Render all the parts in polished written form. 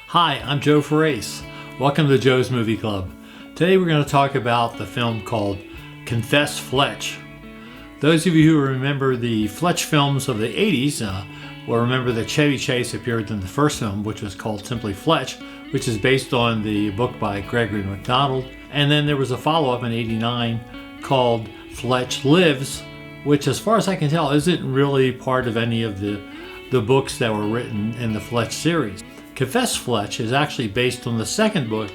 Hi, I'm Joe Ferace. Welcome to Joe's Movie Club. Today we're going to talk about the film called Confess Fletch. Those of you who remember the Fletch films of the 80s will remember that Chevy Chase appeared in the first film, which was called simply Fletch, which is based on the book by Gregory MacDonald. And then there was a follow-up in 89 called Fletch Lives, which as far as I can tell isn't really part of any of the books that were written in the Fletch series. Confess Fletch is actually based on the second book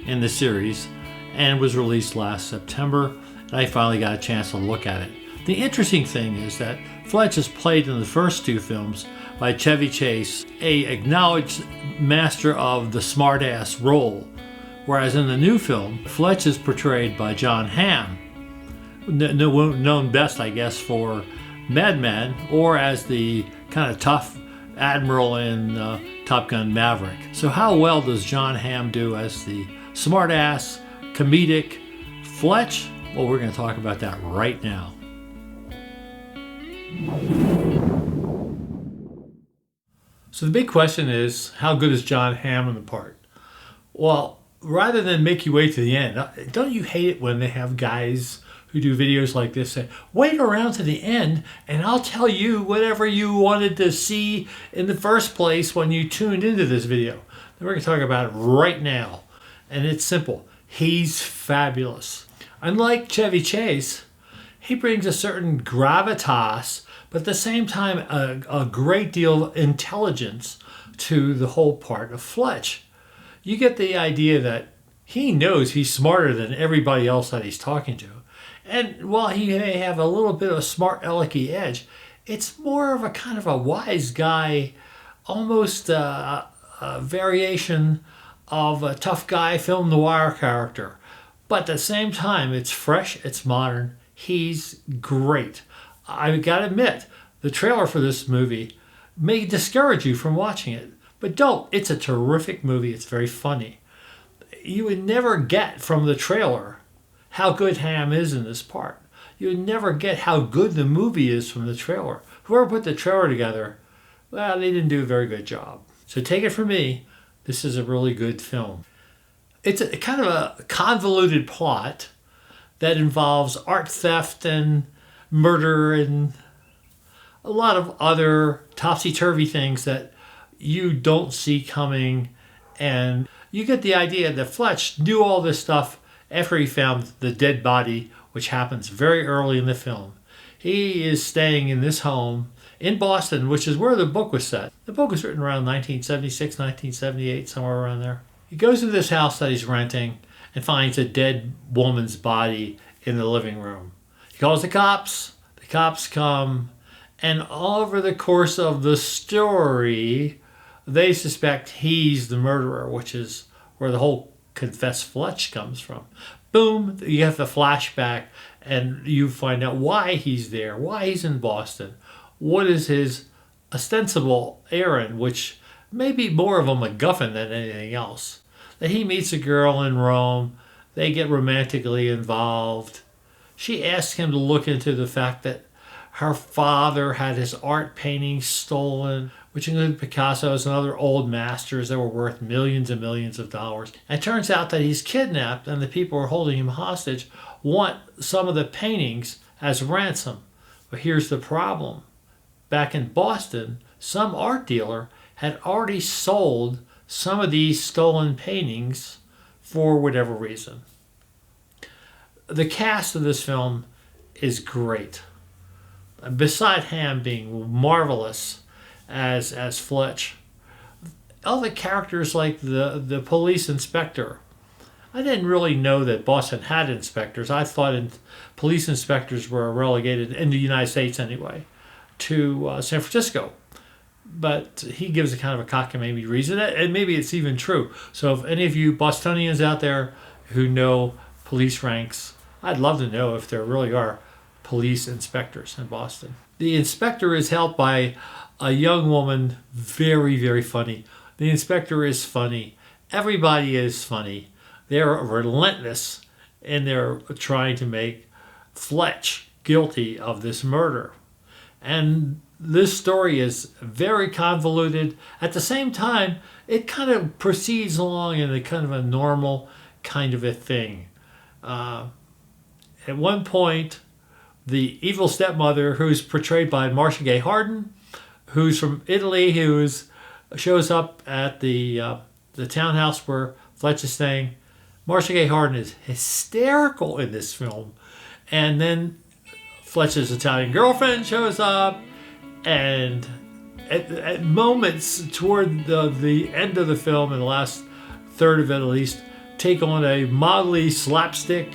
in the series and was released last September, and I finally got a chance to look at it. The interesting thing is that Fletch is played in the first two films by Chevy Chase, a acknowledged master of the smartass role, whereas in the new film, Fletch is portrayed by Jon Hamm, known best, I guess, for Mad Men, or as the kind of tough admiral in Top Gun Maverick. So how well does Jon Hamm do as the smartass, comedic Fletch? Well, we're going to talk about that right now. So the big question is, how good is Jon Hamm in the part? Well, rather than make you wait to the end, don't you hate it when they have guys who do videos like this say, wait around to the end and I'll tell you whatever you wanted to see in the first place when you tuned into this video. And we're going to talk about it right now. And it's simple. He's fabulous. Unlike Chevy Chase, he brings a certain gravitas, but at the same time a great deal of intelligence to the whole part of Fletch. You get the idea that he knows he's smarter than everybody else that he's talking to. And while he may have a little bit of a smart alecky edge, it's more of a kind of a wise guy, almost a variation of a tough guy film noir character. But at the same time, it's fresh, it's modern, he's great. I've got to admit, the trailer for this movie may discourage you from watching it, but don't. It's a terrific movie, it's very funny. You would never get from the trailer how good Hamm is in this part. You would never get how good the movie is from the trailer. Whoever put the trailer together, well, they didn't do a very good job. So take it from me, this is a really good film. It's a kind of a convoluted plot that involves art theft and murder and a lot of other topsy-turvy things that you don't see coming. And you get the idea that Fletch knew all this stuff after he found the dead body, which happens very early in the film. He is staying in this home in Boston, which is where the book was set. The book was written around 1976, 1978, somewhere around there. He goes to this house that he's renting and finds a dead woman's body in the living room. He calls the cops come, and all over the course of the story, they suspect he's the murderer, which is where the whole Confess Fletch comes from. Boom, you have the flashback and you find out why he's there, why he's in Boston, what is his ostensible errand, which may be more of a MacGuffin than anything else. That he meets a girl in Rome, they get romantically involved. She asks him to look into the fact that her father had his art paintings stolen, which included Picasso's and other old masters that were worth millions and millions of dollars. And it turns out that he's kidnapped and the people who are holding him hostage want some of the paintings as ransom. But here's the problem. Back in Boston, some art dealer had already sold some of these stolen paintings for whatever reason. The cast of this film is great. Beside Hamm being marvelous as Fletch, other characters like the police inspector. I didn't really know that Boston had inspectors. I thought police inspectors were relegated, in the United States anyway, to San Francisco. But he gives a kind of a cockamamie reason, and maybe it's even true. So if any of you Bostonians out there who know police ranks, I'd love to know if there really are police inspectors in Boston. The inspector is helped by a young woman, very, very funny. The inspector is funny. Everybody is funny. They're relentless in their trying to make Fletch guilty of this murder. And this story is very convoluted. At the same time, it kind of proceeds along in a kind of a normal kind of a thing. At one point, the evil stepmother, who's portrayed by Marcia Gay Harden, who's from Italy, shows up at the townhouse where Fletch is staying. Marcia Gay Harden is hysterical in this film. And then Fletch's Italian girlfriend shows up, and at moments toward the end of the film, in the last third of it at least, take on a mildly slapstick,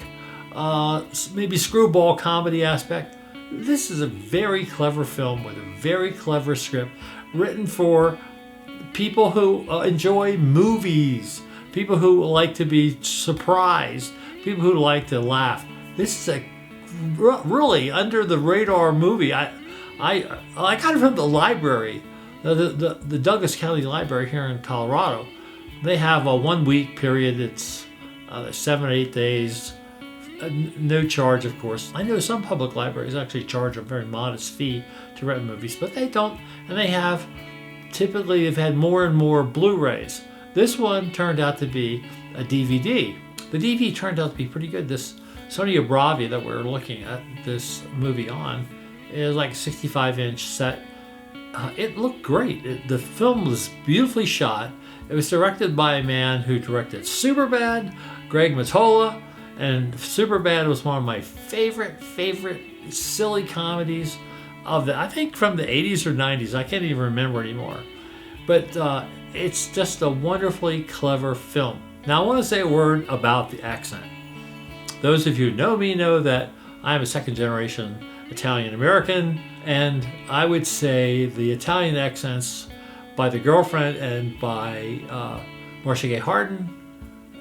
maybe screwball comedy aspect. This is a very clever film with a very clever script written for people who enjoy movies, people who like to be surprised, people who like to laugh. This is a really under the radar movie. I got it from the library, the Douglas County Library here in Colorado. They have a 1 week period. It's 7 or 8 days, no charge, of course. I know some public libraries actually charge a very modest fee to rent movies, but they don't, and typically they've had more and more Blu-rays. This one turned out to be a DVD. The DVD turned out to be pretty good. This Sony Bravia that we're looking at this movie on is like a 65-inch set. It looked great. The film was beautifully shot. It was directed by a man who directed Superbad, Greg Mottola, and Superbad was one of my favorite silly comedies I think from the 80s or 90s. I can't even remember anymore. But it's just a wonderfully clever film. Now I want to say a word about the accent. Those of you who know me know that I'm a second generation Italian American, and I would say the Italian accents by the girlfriend and by Marcia Gay Harden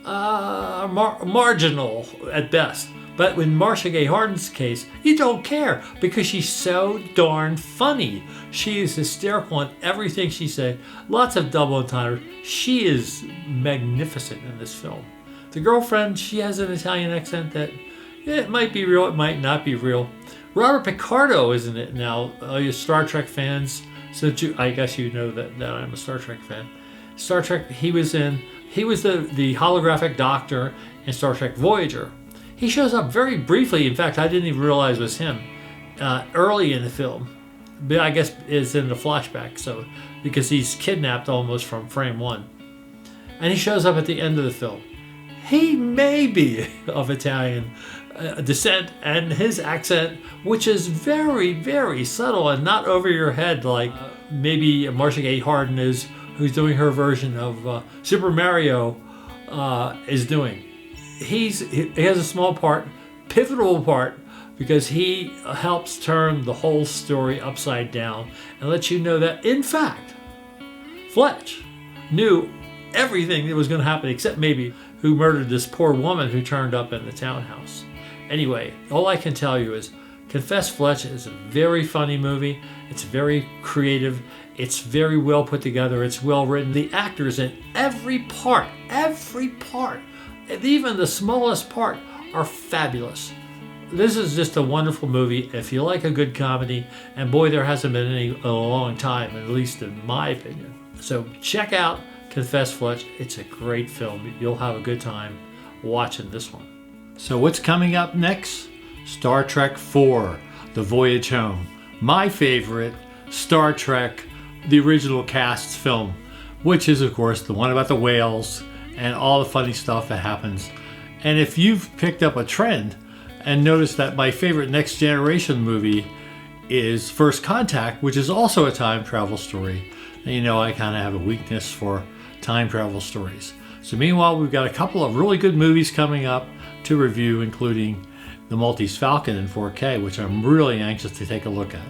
are marginal at best. But in Marcia Gay Harden's case, you don't care because she's so darn funny. She is hysterical in everything she said. Lots of double entendres. She is magnificent in this film. The girlfriend, she has an Italian accent that it might be real, it might not be real. Robert Picardo is in it now. You Star Trek fans, I guess you know that I'm a Star Trek fan. Star Trek, he was the holographic doctor in Star Trek Voyager. He shows up very briefly. In fact, I didn't even realize it was him early in the film. But I guess it's in the flashback, because he's kidnapped almost from frame one. And he shows up at the end of the film. He may be of Italian descent, and his accent, which is very, very subtle and not over your head like maybe Marcia Gay Harden is, who's doing her version of Super Mario, is doing. He has a small part, pivotal part, because he helps turn the whole story upside down and lets you know that, in fact, Fletch knew everything that was going to happen, except maybe who murdered this poor woman who turned up in the townhouse. Anyway, all I can tell you is Confess Fletch is a very funny movie. It's very creative. It's very well put together. It's well written. The actors in every part, even the smallest part, are fabulous. This is just a wonderful movie if you like a good comedy, and boy, there hasn't been any in a long time, at least in my opinion. So check out Confess Fletch. It's a great film. You'll have a good time watching this one. So what's coming up next? Star Trek IV, The Voyage Home. My favorite Star Trek, the original cast's film, which is, of course, the one about the whales and all the funny stuff that happens. And if you've picked up a trend and noticed that my favorite Next Generation movie is First Contact, which is also a time travel story, then you know I kind of have a weakness for time travel stories. So meanwhile, we've got a couple of really good movies coming up to review, including The Maltese Falcon in 4K, which I'm really anxious to take a look at.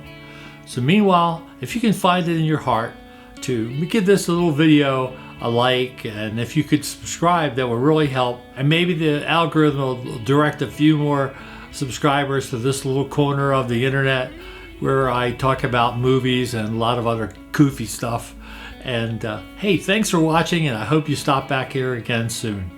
So meanwhile, if you can find it in your heart to give this little video a like, and if you could subscribe, that would really help. And maybe the algorithm will direct a few more subscribers to this little corner of the internet where I talk about movies and a lot of other goofy stuff. And hey, thanks for watching, and I hope you stop back here again soon.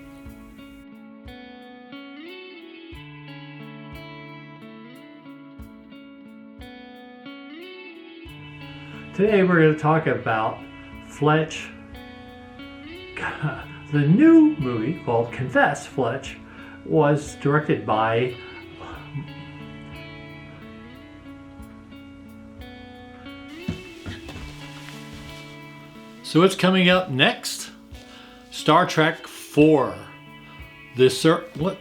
Today we're going to talk about Fletch, the new movie called Confess Fletch was directed by So what's coming up next? Star Trek 4. What?